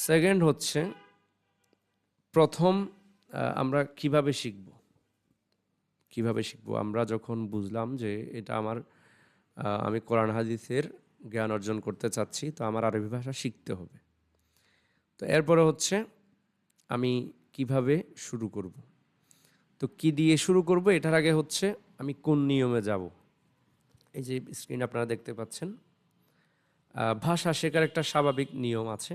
Second হচ্ছে প্রথম আমরা কিভাবে শিখব? আমরা যখন বুঝলাম যে এটা আমার আমি কোরআন হাদিসের জ্ঞান অর্জন করতে চাচ্ছি, তো আমার আরবি ভাষা শিখতে হবে। তো এরপরে হচ্ছে আমি কিভাবে শুরু করব? তো কি দিয়ে শুরু করব এটার আগে হচ্ছে আমি কোন নিয়মে যাব? এই যে স্ক্রিন আপনারা দেখতে পাচ্ছেন, ভাষা শেখার একটা স্বাভাবিক নিয়ম আছে।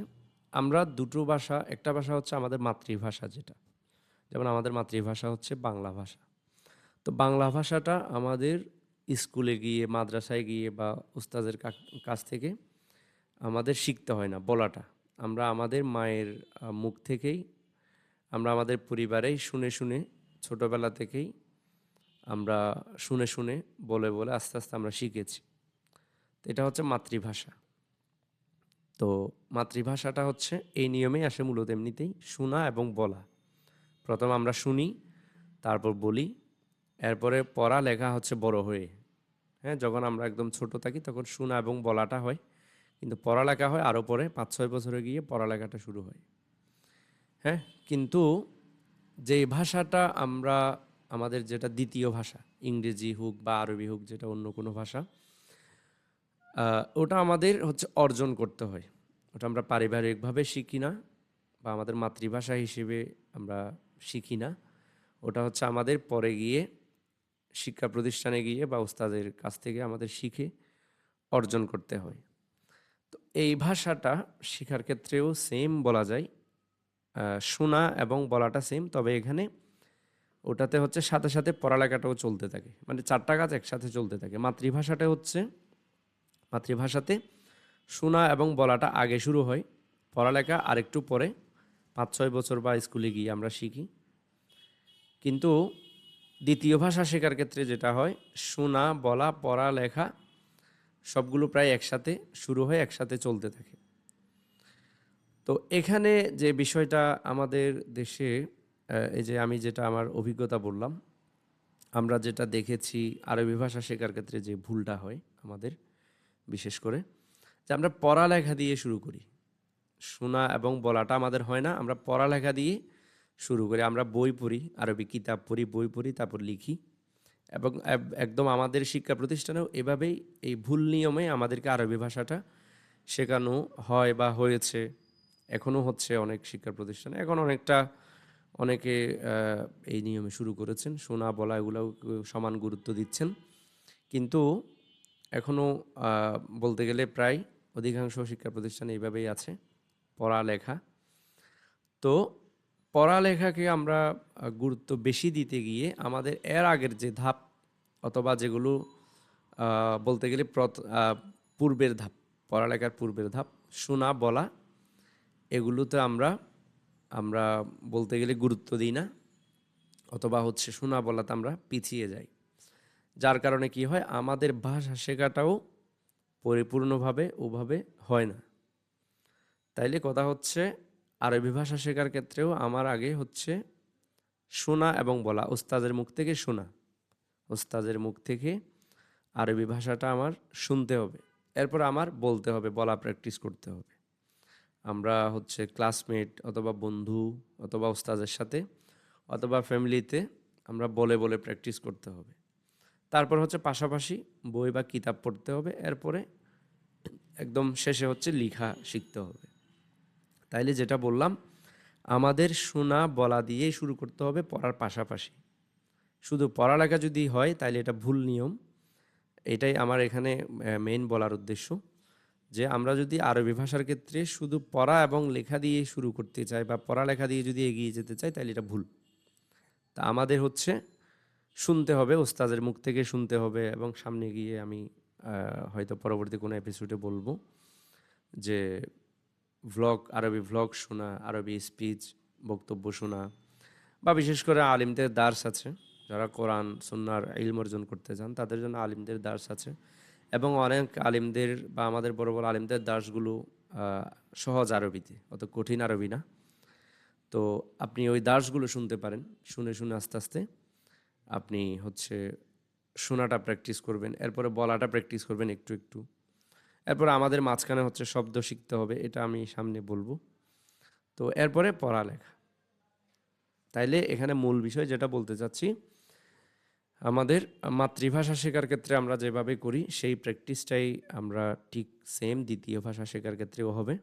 আমরা দুটো ভাষা, একটা ভাষা হচ্ছে আমাদের মাতৃভাষা যেটা, যেমন আমাদের মাতৃভাষা হচ্ছে বাংলা ভাষা। তো বাংলা ভাষাটা আমাদের স্কুলে গিয়ে, মাদ্রাসায় গিয়ে বা উস্তাদের কাছ থেকে আমাদের শিখতে হয় না বলাটা। আমরা আমাদের মায়ের মুখ থেকেই, আমরা আমাদের পরিবারেই শুনে শুনে, ছোটোবেলা থেকেই আমরা শুনে শুনে, বলে বলে আস্তে আস্তে আমরা শিখেছি। তো এটা হচ্ছে মাতৃভাষা। তো মাতৃভাষাটা হচ্ছে এই নিয়মেই আসে মূলত, এমনিতেই শোনা এবং বলা। প্রথম আমরা শুনি, তারপর বলি, এরপরে পড়া লেখা হচ্ছে বড় হয়ে। হ্যাঁ, যখন আমরা একদম ছোট থাকি তখন শোনা এবং বলাটা হয়, কিন্তু পড়ালেখা হয় আরও পরে 5-6 বছরে গিয়ে পড়ালেখাটা শুরু হয়। হ্যাঁ, কিন্তু যেই ভাষাটা আমরা, আমাদের যেটা দ্বিতীয় ভাষা, ইংরেজি হোক বা আরবি হোক, যেটা অন্য কোনো ভাষা, ওটা আমাদের হচ্ছে অর্জন করতে হয়। ওটা আমরা পারিবারিকভাবে শিখি না, বা আমাদের মাতৃভাষা হিসেবে আমরা শিখি না। ওটা হচ্ছে আমাদের পরে গিয়ে শিক্ষা প্রতিষ্ঠানে গিয়ে বা ওস্তাদের কাছ থেকে আমাদের শিখে অর্জন করতে হয়। তো এই ভাষাটা শেখার ক্ষেত্রেও সেম বলা যায়, শোনা এবং বলাটা সেম, তবে এখানে ওটাতে হচ্ছে সাথে সাথে পড়ালেখাটাও চলতে থাকে, মানে চারটা কাজ একসাথে চলতে থাকে। মাতৃভাষাতে শোনা এবং বলাটা আগে শুরু হয়, পড়ালেখা আরেকটু পরে, 5-6 বছর বা স্কুলে গিয়ে আমরা শিখি। কিন্তু দ্বিতীয় ভাষা শেখার ক্ষেত্রে যেটা হয়, শোনা, বলা, পড়া, লেখা সবগুলো প্রায় একসাথে শুরু হয়ে একসাথে চলতে থাকে। তো এখানে যে বিষয়টা আমাদের দেশে, এই যে আমি যেটা আমার অভিজ্ঞতা বললাম, আমরা যেটা দেখেছি আরবি ভাষা শেখার ক্ষেত্রে যে ভুলটা হয় আমাদের, বিশেষ করে যে আমরা পড়ালেখা দিয়ে শুরু করি। শোনা এবং বলাটা আমাদের হয় না, আমরা পড়ালেখা দিয়ে শুরু করি। আমরা বই পড়ি, আরবি কিতাব পড়ি, বই পড়ি, তারপর লিখি। এবং একদম আমাদের শিক্ষা প্রতিষ্ঠানেও এভাবেই, এই ভুল নিয়মে আমাদেরকে আরবি ভাষাটা শেখানো হয় বা হয়েছে, এখনও হচ্ছে অনেক শিক্ষা প্রতিষ্ঠানে। এখন অনেকে এই নিয়মে শুরু করেছেন, শোনা বলা এগুলো সমান গুরুত্ব দিচ্ছেন। কিন্তু এখনও বলতে গেলে প্রায় অধিকাংশ শিক্ষা প্রতিষ্ঠানে এইভাবেই আছে, পড়ালেখা। তো পড়ালেখাকে আমরা গুরুত্ব বেশি দিতে গিয়ে আমাদের এর আগের যে ধাপ, অথবা যেগুলো বলতে গেলে পূর্বের ধাপ, পড়ালেখার পূর্বের ধাপ, শোনা বলা, এগুলোতে আমরা আমরা বলতে গেলে গুরুত্ব দিই না, অথবা হচ্ছে শোনা বলাতে আমরা পিছিয়ে যাই। যার কারণে কি হয়, আমাদের ভাষা শেখাটাও পরিপূর্ণভাবে ওভাবে হয় না। তাইলে কথা হচ্ছে, আরবি ভাষা শেখার ক্ষেত্রেও আমার আগে হচ্ছে শোনা এবং বলা, ওস্তাদের মুখ থেকে শোনা, ওস্তাদের মুখ থেকে আরবি ভাষাটা আমার শুনতে হবে, এরপর আমার বলতে হবে, বলা প্র্যাকটিস করতে হবে। আমরা হচ্ছে ক্লাসমেট অথবা বন্ধু অথবা ওস্তাদের সাথে অথবা ফ্যামিলিতে আমরা বলে বলে প্র্যাকটিস করতে হবে। তারপর হচ্ছে পাশাপাশি বই বা কিতাব পড়তে হবে, এরপরে একদম শেষে হচ্ছে লেখা শিখতে হবে। তাইলে যেটা বললাম, আমাদের শোনা বলা দিয়েই শুরু করতে হবে, পড়ার পাশাপাশি। শুধু পড়ালেখা যদি হয় তাইলে এটা ভুল নিয়ম। এটাই আমার এখানে মেইন বলার উদ্দেশ্য, যে আমরা যদি আরবি ভাষার ক্ষেত্রে শুধু পড়া এবং লেখা দিয়ে শুরু করতে চাই বা পড়ালেখা দিয়ে যদি এগিয়ে যেতে চাই, তাহলে এটা ভুল। তা আমাদের হচ্ছে শুনতে হবে, ওস্তাদের মুখ থেকে শুনতে হবে। এবং সামনে গিয়ে আমি হয়তো পরবর্তী কোনো এপিসোডে বলবো যে আরবি ভ্লগ শোনা, আরবি স্পিচ, বক্তব্য শোনা, বা বিশেষ করে আলিমদের দার্স আছে, যারা কোরআন সুন্নাহর ইলম অর্জন করতে চান তাদের জন্য আলিমদের দার্স আছে। এবং অনেক আলিমদের বা আমাদের বড় বড় আলিমদের দার্সগুলো সহজ আরবিতে, অত কঠিন আরবি না। তো আপনি ওই দার্সগুলো শুনতে পারেন, শুনে শুনে আস্তে আস্তে আপনি হচ্ছে শোনাটা প্র্যাকটিস করবেন, এরপরে বলাটা প্র্যাকটিস করবেন একটু একটু। এরপর আমাদের মাঝখানে হচ্ছে শব্দ শিখতে হবে, এটা আমি সামনে বলবো। তো এরপরে পড়ালেখা। তাইলে এখানে মূল বিষয় যেটা বলতে চাচ্ছি, আমাদের মাতৃভাষা শেখার ক্ষেত্রে আমরা যেভাবে করি সেই প্র্যাকটিসটাই আমরা ঠিক সেম দ্বিতীয় ভাষা শেখার ক্ষেত্রেও হবে।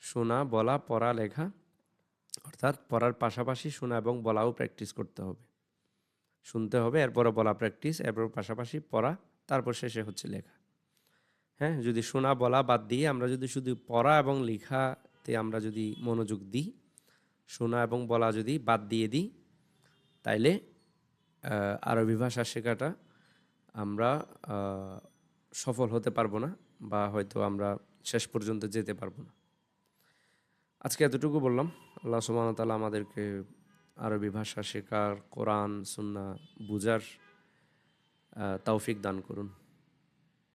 শোনা, বলা, পড়া, লেখা, অর্থাৎ পড়ার পাশাপাশি শোনা এবং বলাও প্র্যাকটিস করতে হবে। শুনতে হবে, এরপরে বলা প্র্যাকটিস, এরপর পাশাপাশি পড়া, তারপর শেষে হচ্ছে লেখা। হ্যাঁ, যদি শোনা বলা বাদ দিয়ে আমরা যদি শুধু পড়া এবং লেখাতে আমরা যদি মনোযোগ দিই, শোনা এবং বলা যদি বাদ দিয়ে দিই, তাইলে আরবি ভাষা শেখাটা আমরা সফল হতে পারবো না, বা হয়তো আমরা শেষ পর্যন্ত যেতে পারবো না। আজকে এতটুকু বললাম। আল্লাহ সুবহানাহু ওয়া তাআলা আমাদেরকে আরবি ভাষা শেখার, কোরআন সুন্নাহ বুঝার তৌফিক দান করুন।